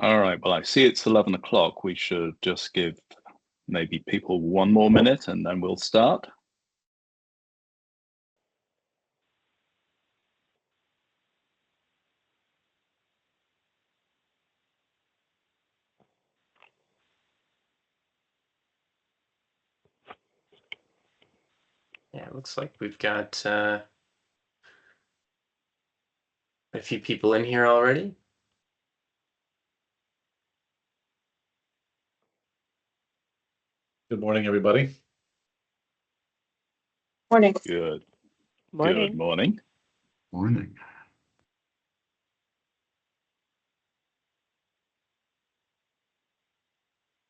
All right, well, I see it's 11 o'clock. We should just give maybe people one more minute and then we'll start. Yeah, it looks like we've got a few people in here already. Good morning, everybody. Morning. Good. Morning. Good morning. Morning.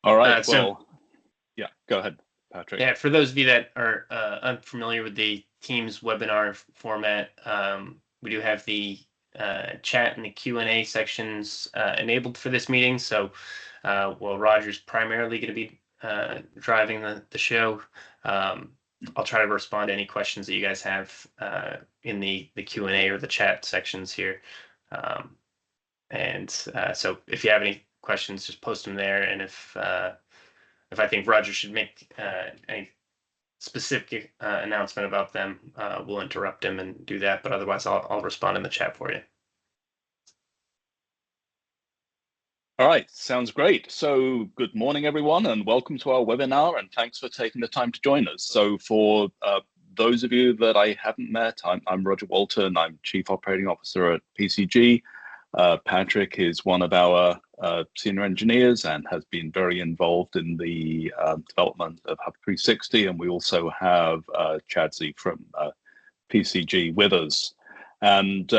All right, yeah, go ahead, Patrick. Yeah, for those of you that are unfamiliar with the Teams webinar format, we do have the chat and the Q&A sections enabled for this meeting. So while Roger's primarily going to be driving the show, I'll try to respond to any questions that you guys have in the Q&A or the chat sections here. So if you have any questions, just post them there. And if I think Roger should make any specific announcement about them, we'll interrupt him and do that. But otherwise, I'll respond in the chat for you. All right, sounds great. So good morning, everyone, and welcome to our webinar, and thanks for taking the time to join us. So for those of you that I haven't met, I'm Roger Walton. I'm Chief Operating Officer at PCG. Patrick is one of our senior engineers and has been very involved in the development of Hub360, and we also have Chadzi from PCG with us. And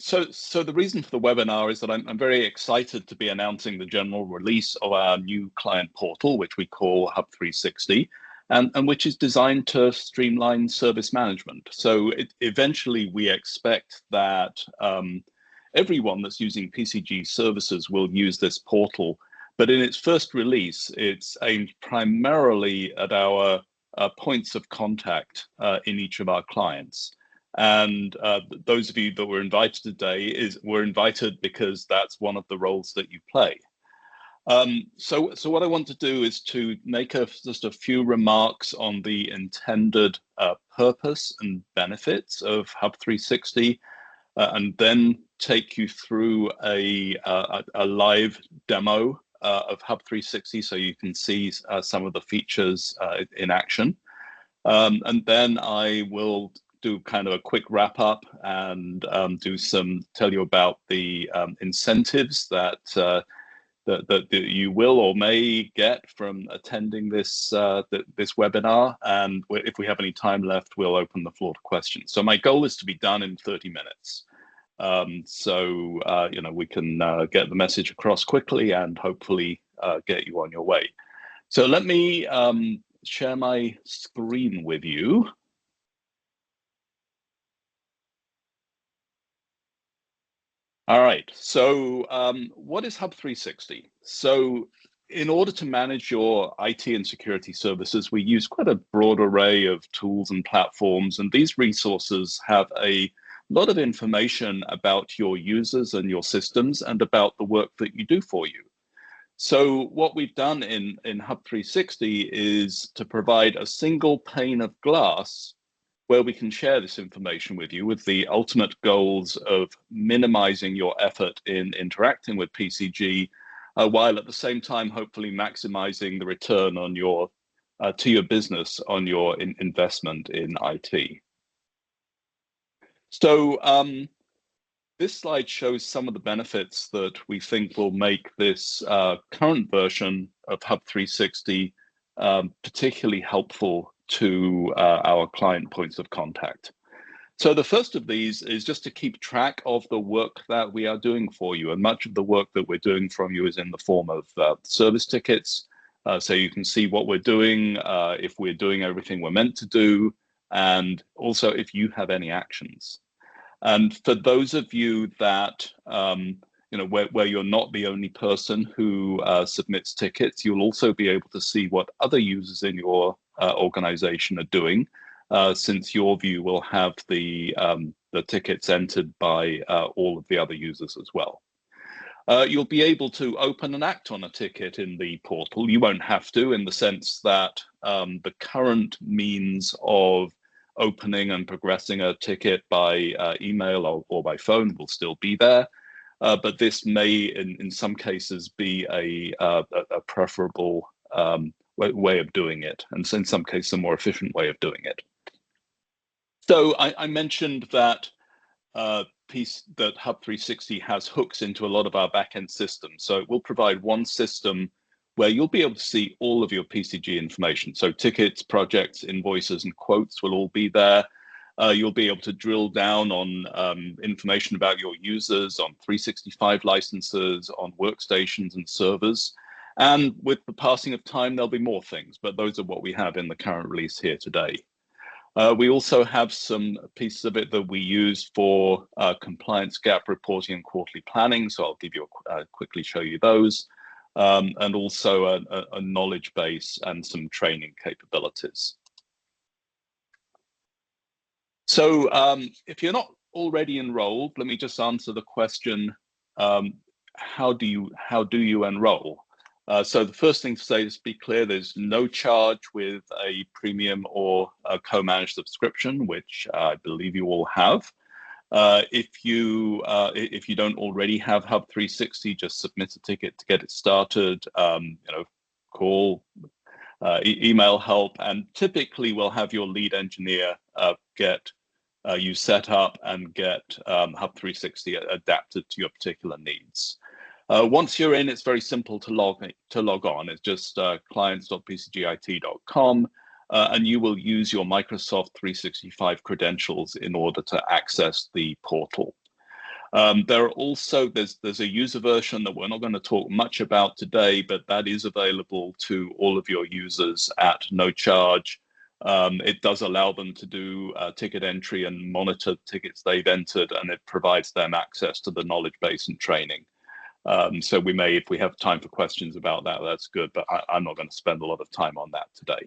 so the reason for the webinar is that I'm very excited to be announcing the general release of our new client portal, which we call Hub360, and which is designed to streamline service management. So eventually we expect that everyone that's using PCG services will use this portal, but in its first release, it's aimed primarily at our points of contact in each of our clients. And those of you that were invited today were invited because that's one of the roles that you play. So what I want to do is to make just a few remarks on the intended purpose and benefits of Hub360, and then take you through a live demo of Hub360 so you can see some of the features in action. And then I will do kind of a quick wrap up and tell you about the incentives that you will or may get from attending this webinar. And if we have any time left, we'll open the floor to questions. So my goal is to be done in 30 minutes. You know, we can get the message across quickly and hopefully get you on your way. So let me share my screen with you. All right, so what is Hub360? So in order to manage your IT and security services, we use quite a broad array of tools and platforms, and these resources have a lot of information about your users and your systems and about the work that you do for you. So what we've done in Hub360 is to provide a single pane of glass where we can share this information with you with the ultimate goals of minimizing your effort in interacting with PCG, while at the same time, hopefully maximizing the return on to your business on your investment in IT. So this slide shows some of the benefits that we think will make this current version of Hub360 particularly helpful to our client points of contact. So the first of these is just to keep track of the work that we are doing for you. And much of the work that we're doing from you is in the form of service tickets. So you can see what we're doing, if we're doing everything we're meant to do, and also if you have any actions. And for those of you that, you know, where you're not the only person who submits tickets, you'll also be able to see what other users in your organization are doing, since your view will have the tickets entered by all of the other users as well. you'll be able to open and act on a ticket in the portal. You won't have to, in the sense that the current means of opening and progressing a ticket by email or by phone will still be there. But this may, in some cases, be a preferable way of doing it, and in some cases, a more efficient way of doing it. So I mentioned that Hub360 has hooks into a lot of our backend systems. So it will provide one system where you'll be able to see all of your PCG information. So tickets, projects, invoices, and quotes will all be there. You'll be able to drill down on information about your users, on 365 licenses, on workstations and servers. And with the passing of time, there'll be more things, but those are what we have in the current release here today. We also have some pieces of it that we use for compliance gap reporting and quarterly planning. So I'll give you quickly show you those, and also a knowledge base and some training capabilities. So if you're not already enrolled, let me just answer the question: how do you enroll? So the first thing to say is, be clear, there's no charge with a premium or a co-managed subscription, which I believe you all have. If you don't already have Hub360, just submit a ticket to get it started. Call, email help, and typically we'll have your lead engineer get you set up and get Hub360 adapted to your particular needs. Once you're in, it's very simple to log on. It's just clients.pcgit.com, and you will use your Microsoft 365 credentials in order to access the portal. There's a user version that we're not going to talk much about today, but that is available to all of your users at no charge. It does allow them to do ticket entry and monitor tickets they've entered, and it provides them access to the knowledge base and training. So we may, if we have time for questions about that, that's good, but I'm not going to spend a lot of time on that today.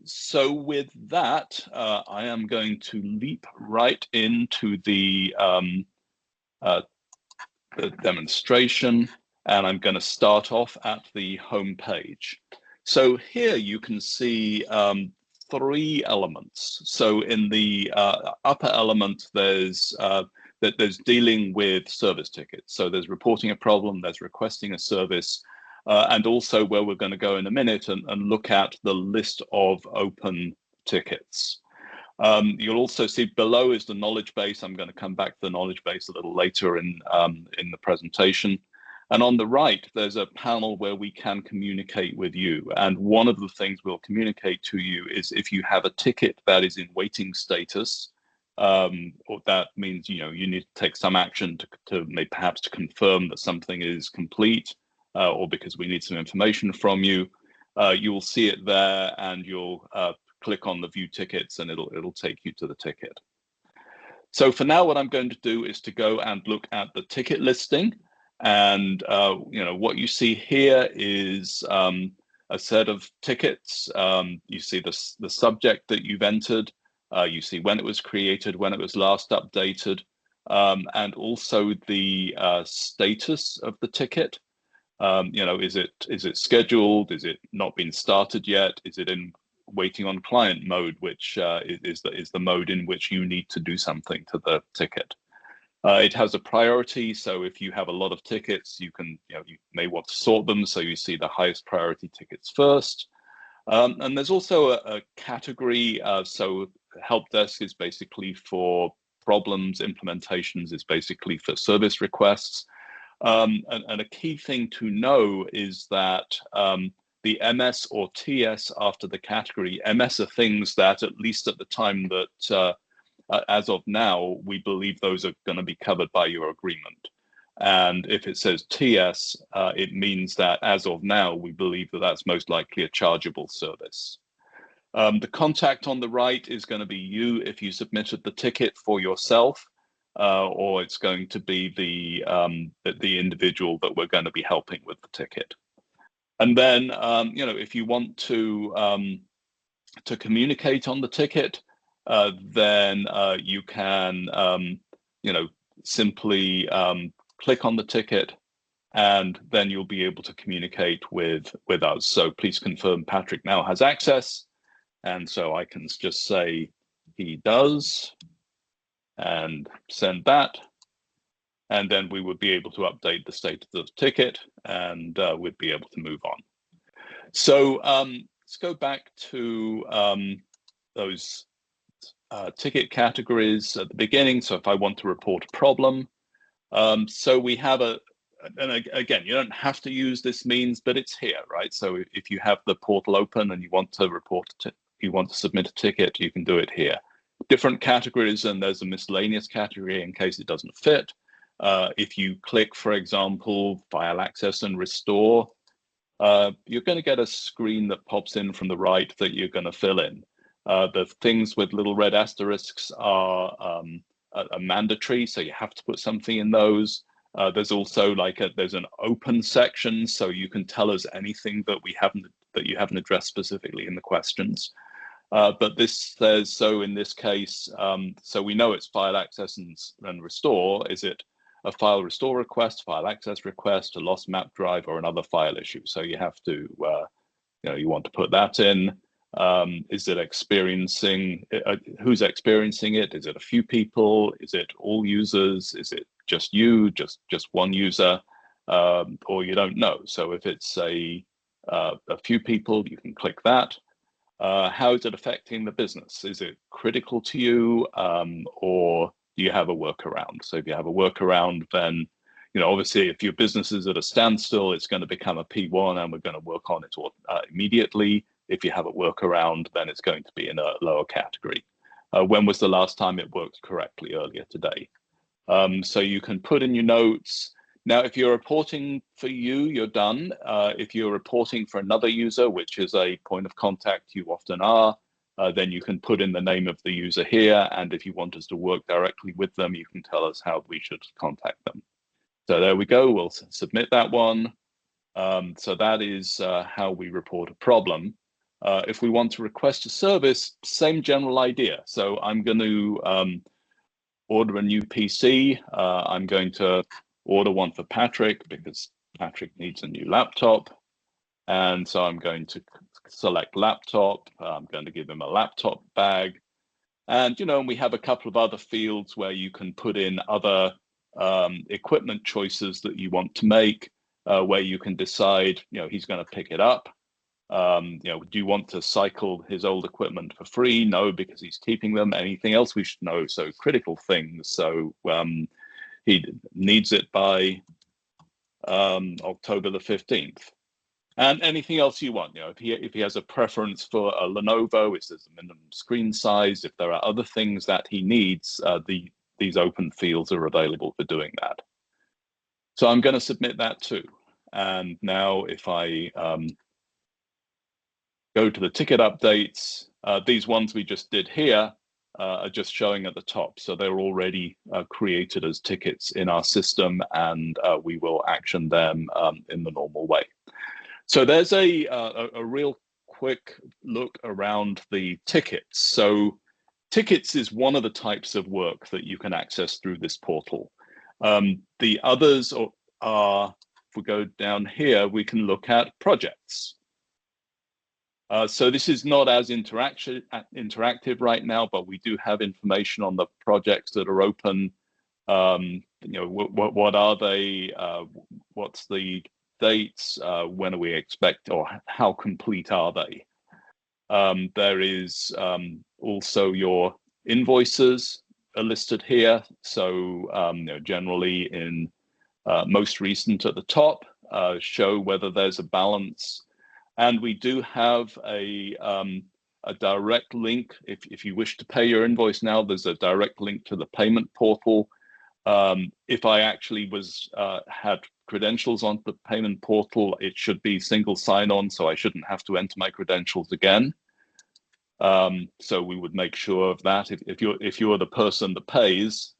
So with that, I am going to leap right into the demonstration, and I'm going to start off at the home page. So here you can see 3 elements. So in the upper element, there's dealing with service tickets. So there's reporting a problem, there's requesting a service, and also where we're going to go in a minute and look at the list of open tickets. You'll also see below is the knowledge base. I'm going to come back to the knowledge base a little later in the presentation. And on the right, there's a panel where we can communicate with you. And one of the things we'll communicate to you is if you have a ticket that is in waiting status, or that means you need to take some action to perhaps to confirm that something is complete, or because we need some information from you. You will see it there, and you'll click on the view tickets, and it'll take you to the ticket. So for now, what I'm going to do is to go and look at the ticket listing, and what you see here is a set of tickets. You see the subject that you've entered. You see when it was created, when it was last updated, and also the status of the ticket. Is it scheduled? Is it not been started yet? Is it in waiting on client mode, which is the mode in which you need to do something to the ticket? It has a priority, so if you have a lot of tickets, you may want to sort them so you see the highest priority tickets first. And there's also a category. So help desk is basically for problems, implementations is basically for service requests. And a key thing to know is that the MS or TS after the category, MS are things that, at least at the time that, as of now, we believe those are going to be covered by your agreement. And if it says TS, it means that as of now, we believe that that's most likely a chargeable service. The contact on the right is going to be you if you submitted the ticket for yourself, or it's going to be the individual that we're going to be helping with the ticket. And then, if you want to communicate on the ticket, then you can, simply click on the ticket, and then you'll be able to communicate with us. So please confirm Patrick now has access. And so I can just say he does and send that. And then we would be able to update the status of the ticket, and we'd be able to move on. So let's go back to those ticket categories at the beginning. So if I want to report a problem, so we have and again, you don't have to use this means, but it's here, right? So if you have the portal open and you want to submit a ticket, you can do it here. Different categories, and there's a miscellaneous category in case it doesn't fit. If you click, for example, file access and restore, you're going to get a screen that pops in from the right that you're going to fill in. The things with little red asterisks are mandatory, so you have to put something in those. There's also there's an open section, so you can tell us anything that you haven't addressed specifically in the questions. But this says, so in this case, so we know it's file access and restore. Is it a file restore request, file access request, a lost map drive, or another file issue? So you have to, you want to put that in. Is it experiencing, who's experiencing it? Is it a few people? Is it all users? Is it just you, just one user, or you don't know? So if it's a few people, you can click that. How is it affecting the business? Is it critical to you, or do you have a workaround? So if you have a workaround, then, obviously if your business is at a standstill, it's going to become a P1 and we're going to work on it immediately. If you have a workaround, then it's going to be in a lower category. When was the last time it worked correctly? Earlier today. So you can put in your notes. Now, if you're reporting for you, you're done. If you're reporting for another user, which is a point of contact, you often are, then you can put in the name of the user here. And if you want us to work directly with them, you can tell us how we should contact them. So there we go. We'll submit that one. So that is how we report a problem. If we want to request a service, same general idea. So I'm going to order a new PC. I'm going to order one for Patrick because Patrick needs a new laptop. And so I'm going to select laptop. I'm going to give him a laptop bag. And, we have a couple of other fields where you can put in other equipment choices that you want to make, where you can decide, he's going to pick it up. Do you want to cycle his old equipment for free? No, because he's keeping them. Anything else we should know? So critical things. So he needs it by October the 15th. And anything else you want, if he has a preference for a Lenovo, if there's a minimum screen size, if there are other things that he needs, these open fields are available for doing that. So I'm going to submit that too. And now if I go to the ticket updates, these ones we just did here are just showing at the top. So they're already created as tickets in our system, and we will action them in the normal way. So there's a real quick look around the tickets. So tickets is one of the types of work that you can access through this portal. The others are, if we go down here, we can look at projects. So this is not as interactive right now, but we do have information on the projects that are open. What are they? What's the dates? When are we expect, or how complete are they? There is also your invoices are listed here. So generally in most recent at the top, show whether there's a balance. And we do have a direct link. If you wish to pay your invoice now, there's a direct link to the payment portal. If I actually had credentials on the payment portal, it should be single sign-on, so I shouldn't have to enter my credentials again. So we would make sure of that. If you're the person that pays,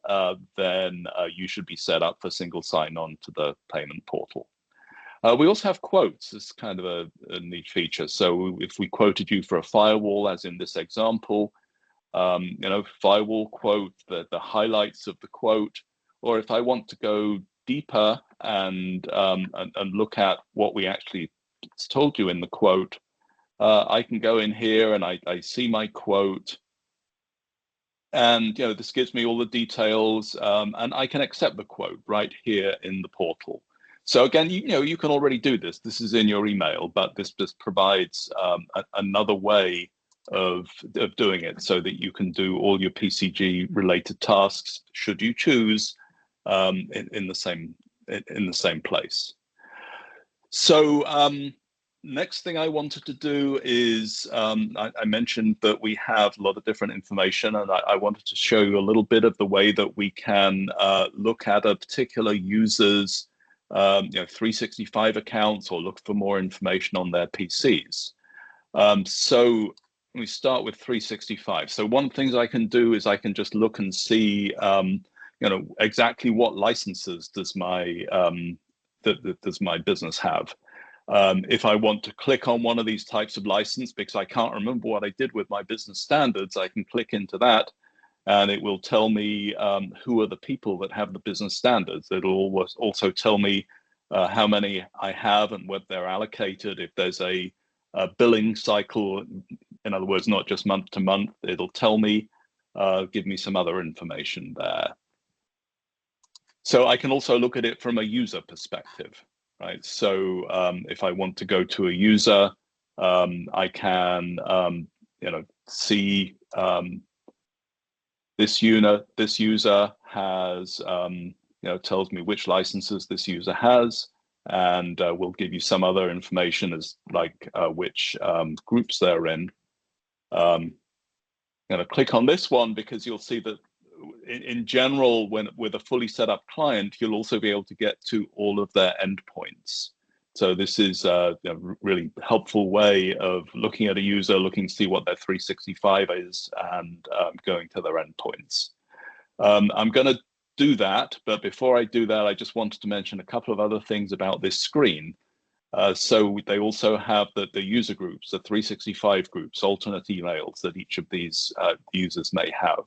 then you should be set up for single sign-on to the payment portal. We also have quotes. It's kind of a neat feature. So if we quoted you for a firewall, as in this example, firewall quote, the highlights of the quote, or if I want to go deeper and look at what we actually told you in the quote, I can go in here and I see my quote, and this gives me all the details, and I can accept the quote right here in the portal. So again, you can already do this. This is in your email, but this just provides another way of doing it, so that you can do all your PCG related tasks, should you choose, in the same place. So next thing I wanted to do is, I mentioned that we have a lot of different information, and I wanted to show you a little bit of the way that we can look at a particular user's 365 accounts, or look for more information on their PCs. So we start with 365. So one of the things I can do is I can just look and see exactly what licenses does my business have. If I want to click on one of these types of license, because I can't remember what I did with my business standards, I can click into that, and it will tell me who are the people that have the business standards. It'll also tell me how many I have and whether they're allocated. If there's a billing cycle, in other words, not just month to month, it'll tell me, give me some other information there. So I can also look at it from a user perspective, right? So if I want to go to a user, I can see this user has, tells me which licenses this user has, and will give you some other information as like which groups they're in. I'm going to click on this one because you'll see that in general, with a fully set up client, you'll also be able to get to all of their endpoints. So this is a really helpful way of looking at a user, looking to see what their 365 is, and going to their endpoints. I'm going to do that, but before I do that, I just wanted to mention a couple of other things about this screen. So they also have the user groups, the 365 groups, alternate emails that each of these users may have.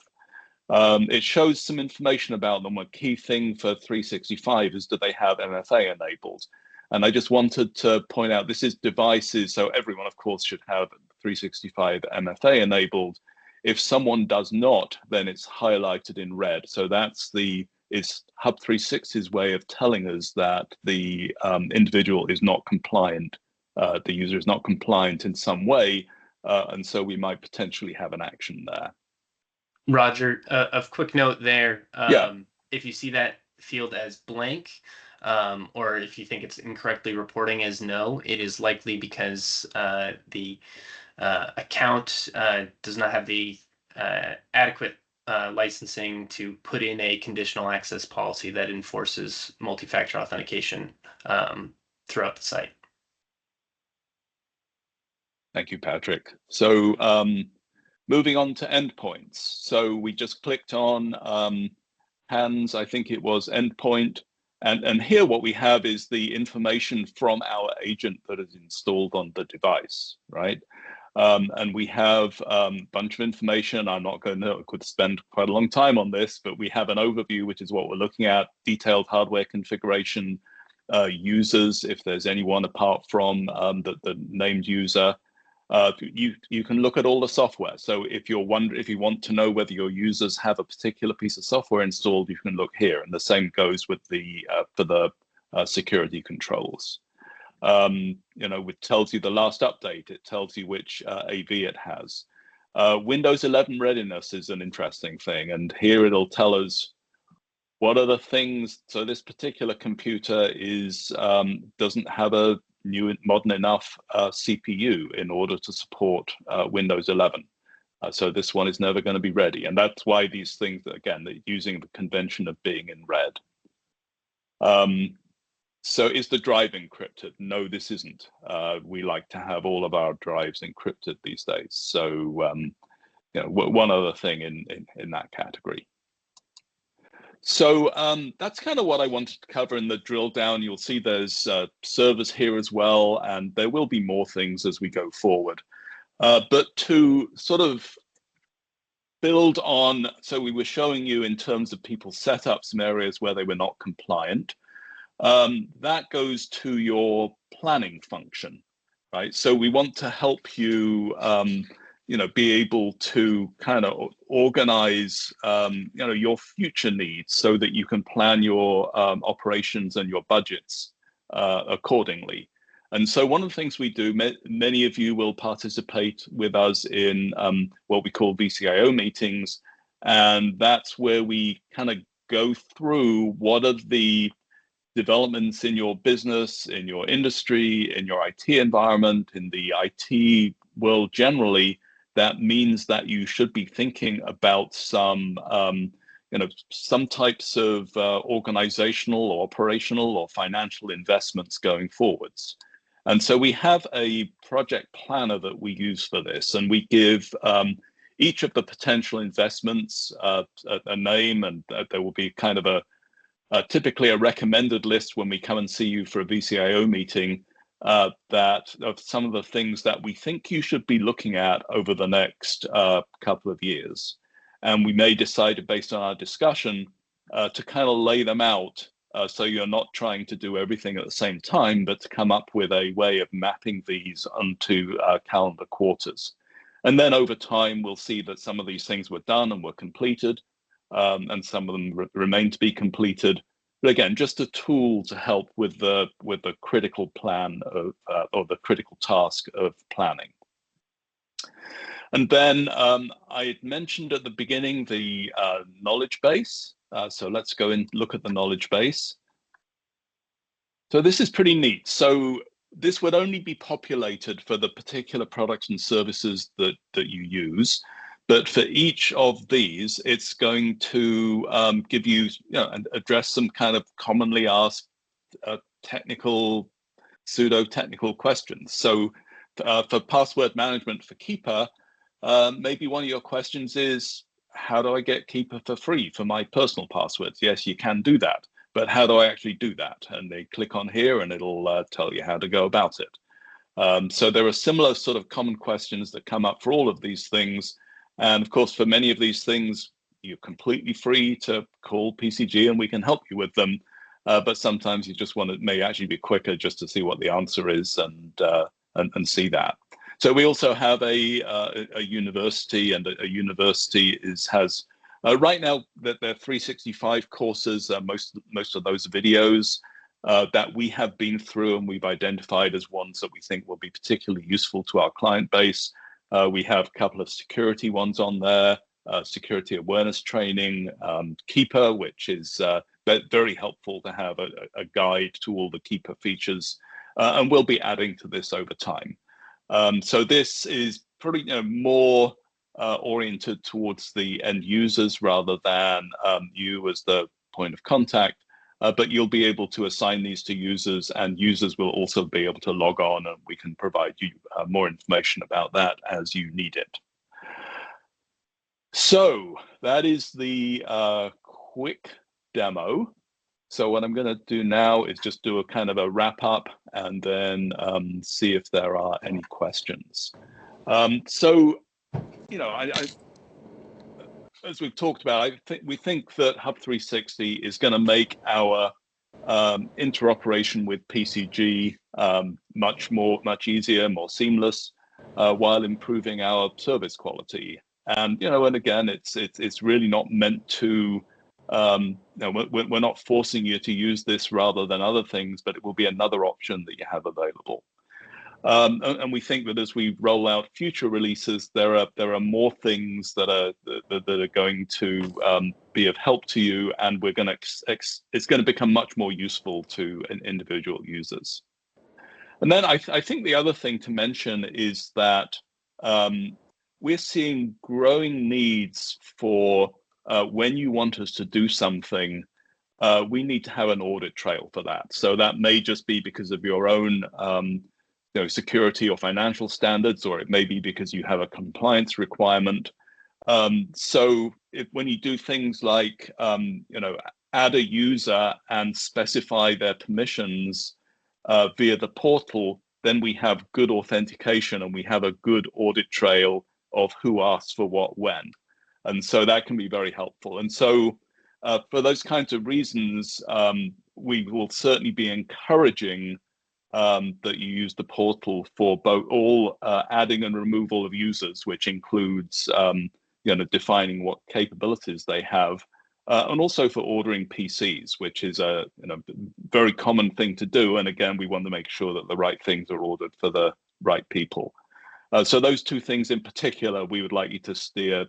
It shows some information about them. A key thing for 365 is that they have MFA enabled. And I just wanted to point out, this is devices, so everyone, of course, should have 365 MFA enabled. If someone does not, then it's highlighted in red. So it's Hub360's way of telling us that the individual is not compliant, the user is not compliant in some way, and so we might potentially have an action there. Roger, a quick note there. If you see that field as blank, or if you think it's incorrectly reporting as no, it is likely because the account does not have the adequate licensing to put in a conditional access policy that enforces multi-factor authentication throughout the site. Thank you, Patrick. So moving on to endpoints. So we just clicked on hands, I think it was endpoint. And here what we have is the information from our agent that is installed on the device, right? And we have a bunch of information. I'm not going to could spend quite a long time on this, but we have an overview, which is what we're looking at, detailed hardware configuration, users, if there's anyone apart from the named user. You can look at all the software. So if you want to know whether your users have a particular piece of software installed, you can look here. And the same goes with the for the security controls. It tells you the last update. It tells you which AV it has. Windows 11 readiness is an interesting thing, and here it'll tell us what are the things. So this particular computer doesn't have a new modern enough CPU in order to support Windows 11. So this one is never going to be ready. And that's why these things, again, they're using the convention of being in red. So is the drive encrypted? No, this isn't. We like to have all of our drives encrypted these days. So one other thing in that category. So that's kind of what I wanted to cover in the drill down. You'll see there's servers here as well, and there will be more things as we go forward. But to sort of build on, so we were showing you in terms of people set up some areas where they were not compliant. that goes to your planning function, right? So we want to help you, be able to kind of organize, your future needs so that you can plan your operations and your budgets accordingly. And so one of the things we do, many of you will participate with us in what we call VCIO meetings. And that's where we kind of go through what are the developments in your business, in your industry, in your IT environment, in the IT world generally, that means that you should be thinking about some types of organizational or operational or financial investments going forwards. And so we have a project planner that we use for this, and we give each of the potential investments a name, and there will be kind of typically a recommended list when we come and see you for a VCIO meeting that of some of the things that we think you should be looking at over the next couple of years. And we may decide based on our discussion to kind of lay them out so you're not trying to do everything at the same time, but to come up with a way of mapping these onto calendar quarters. And then over time, we'll see that some of these things were done and were completed, and some of them remain to be completed. But again, just a tool to help with the critical plan of or the critical task of planning. And then I mentioned at the beginning the knowledge base. So let's go and look at the knowledge base. So this is pretty neat. So this would only be populated for the particular products and services that you use. But for each of these, it's going to give you, and address some kind of commonly asked technical, pseudo-technical questions. So for password management for Keeper, maybe one of your questions is, how do I get Keeper for free for my personal passwords? Yes, you can do that, but how do I actually do that? And they click on here and it'll tell you how to go about it. So there are similar sort of common questions that come up for all of these things. And of course, for many of these things, you're completely free to call PCG and we can help you with them. But sometimes you just want to, may actually be quicker just to see what the answer is and see that. So we also have a university, and a university has right now that there are 365 courses. Most of those videos that we have been through and we've identified as ones that we think will be particularly useful to our client base. We have a couple of security ones on there, security awareness training, Keeper, which is very helpful to have a guide to all the Keeper features, and we'll be adding to this over time. So this is pretty more oriented towards the end users rather than you as the point of contact, but you'll be able to assign these to users, and users will also be able to log on, and we can provide you more information about that as you need it. So that is the quick demo. So what I'm going to do now is just do a kind of a wrap up and then see if there are any questions. So, as we've talked about, we think that Hub360 is going to make our interoperation with PCG much easier, more seamless, while improving our service quality. And and again, it's really not meant to. We're not forcing you to use this rather than other things, but it will be another option that you have available. And we think that as we roll out future releases, there are more things that are going to be of help to you, and we're going to it's going to become much more useful to individual users. And then I think the other thing to mention is that we're seeing growing needs for when you want us to do something, we need to have an audit trail for that. So that may just be because of your own security or financial standards, or it may be because you have a compliance requirement. So when you do things like add a user and specify their permissions via the portal, then we have good authentication and we have a good audit trail of who asks for what when. And so that can be very helpful. And so for those kinds of reasons, we will certainly be encouraging that you use the portal for both all adding and removal of users, which includes defining what capabilities they have, and also for ordering PCs, which is a very common thing to do. And again, we want to make sure that the right things are ordered for the right people. So those two things in particular, we would like you to steer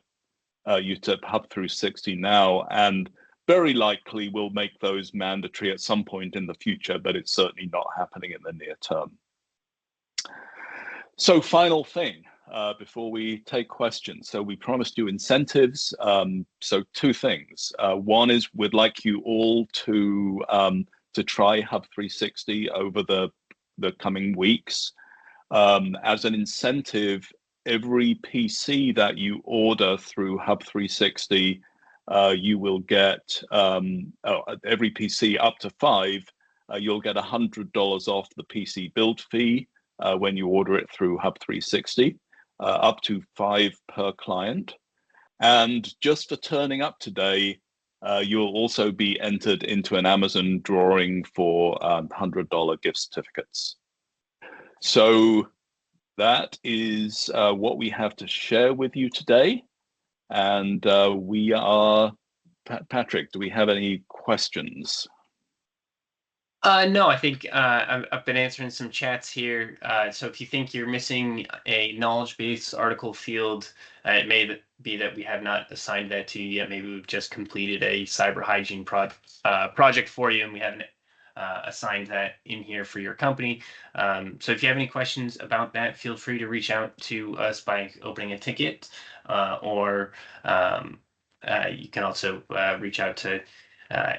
you to Hub360 now, and very likely we'll make those mandatory at some point in the future, but it's certainly not happening in the near term. So final thing before we take questions. So we promised you incentives. So two things. One is we'd like you all to try Hub360 over the coming weeks. As an incentive, every PC that you order through Hub360, you will get every PC up to 5. You'll get $100 off the PC build fee when you order it through Hub360, up to 5 per client. And just for turning up today, you'll also be entered into an Amazon drawing for $100 gift certificates. So that is what we have to share with you today. And we are, Patrick, do we have any questions? No, I think I've been answering some chats here. So if you think you're missing a knowledge base article field, it may be that we have not assigned that to you yet. Maybe we've just completed a cyber hygiene project for you and we haven't assigned that in here for your company. So if you have any questions about that, feel free to reach out to us by opening a ticket, or you can also reach out to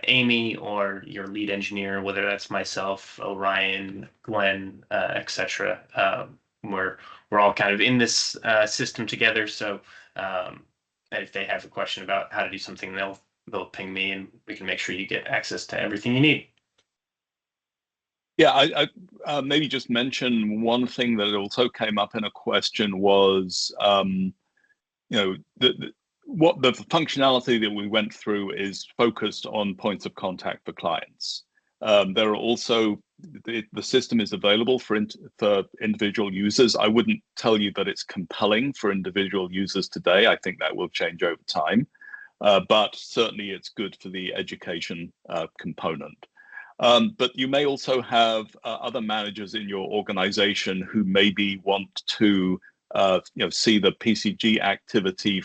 Amy or your lead engineer, whether that's myself, Orion, Glenn, etc. We're all kind of in this system together. So if they have a question about how to do something, they'll ping me, and we can make sure you get access to everything you need. Yeah, I maybe just mention one thing that also came up in a question was, what the functionality that we went through is focused on points of contact for clients. There are also, the system is available for individual users. I wouldn't tell you that it's compelling for individual users today. I think that will change over time, but certainly it's good for the education component. But you may also have other managers in your organization who maybe want to see the PCG activity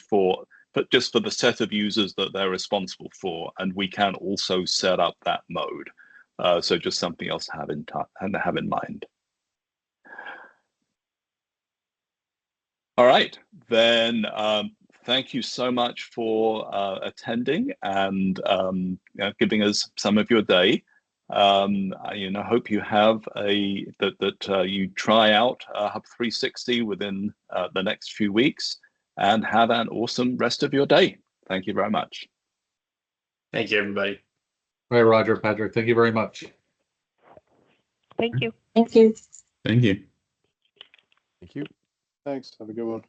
but just for the set of users that they're responsible for, and we can also set up that mode. So just something else to have in mind. All right, then thank you so much for attending and giving us some of your day. I hope you have you try out Hub360 within the next few weeks, and have an awesome rest of your day. Thank you very much. Thank you, everybody. All right, Roger, Patrick, thank you very much. Thank you. Thank you. Thank you. Thank you. Thanks. Have a good one.